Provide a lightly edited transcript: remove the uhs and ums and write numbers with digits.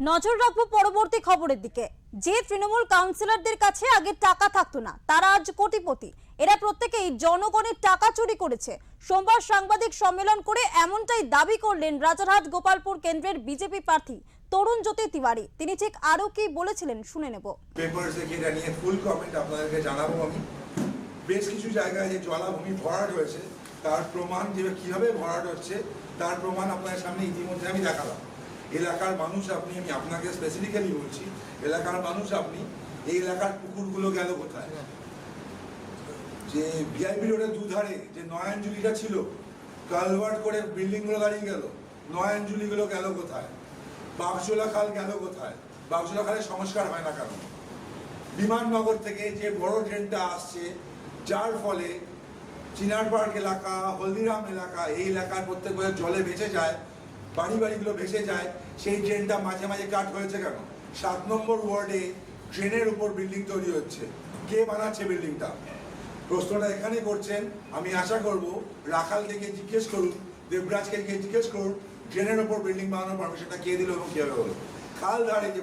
নজর রাখবো পরবর্তী খবরের দিকে। যে তৃণমূল কাউন্সিলরদের কাছে আগে টাকা থাকতো না, তারা আজ কোটিপতি। এরা প্রত্যেকেই জনগণের টাকা চুরি করেছে। সোমবার সাংবাদিক সম্মেলন করে এমনটাই দাবি করলেন রাজারহাট গোপালপুর কেন্দ্রের বিজেপি প্রার্থী তরুণ জ্যোতি তিওয়ারি। তিনি ঠিক আরো কি বলেছিলেন শুনে নেব। পেপারসে এটা নিয়ে ফুল কমেন্ট আপনাদেরকে জানাবো আমি। বেশ কিছু জায়গায় যে জলাভূমি ভরাট হয়েছে তার প্রমাণ, যে কিভাবে ভরাট হচ্ছে তার প্রমাণ আপনাদের সামনে ইতিমধ্যে আমি দেখালাম। এলাকার মানুষ আপনি, আমি আপনাকে স্পেসিফিক্যালি বলছি, এলাকার মানুষ আপনি, এই এলাকার পুকুরগুলো গেল কোথায়? যে ভিআইপি রোডের দুধারে যে নয়াঞ্জলিটা ছিল, কালভার্ট করে বিল্ডিংগুলো দাঁড়িয়ে গেল, নয়াঞ্জলিগুলো গেল কোথায়? বাগজোলা খাল গেল কোথায়? বাগজোলা খালের সংস্কার হয় না কেন? বিমাননগর থেকে যে বড় ট্রেনটা আসছে, যার ফলে চিনার পার্ক এলাকা, হলদিরাম এলাকা, এই এলাকার প্রত্যেক বছর জলে ভেসে যায়, বাড়িগুলো ভেসে যায়, সেই ট্রেনটা মাঝে মাঝে কাট হয়েছে কেন? 7 নম্বর ওয়ার্ডে ট্রেনের উপর বিল্ডিং তৈরি হচ্ছে, কে বানাচ্ছে বিল্ডিংটা? প্রশ্নটা এখানে করছেন। আমি আশা করব রাখাল থেকে জিজ্ঞেস করুন, দেবরাজকে গিয়ে জিজ্ঞেস করুন, ট্রেনের ওপর বিল্ডিং বানানোর পারমিশনটা কে দিল এবং কীভাবে হলো? খাল ধারে যে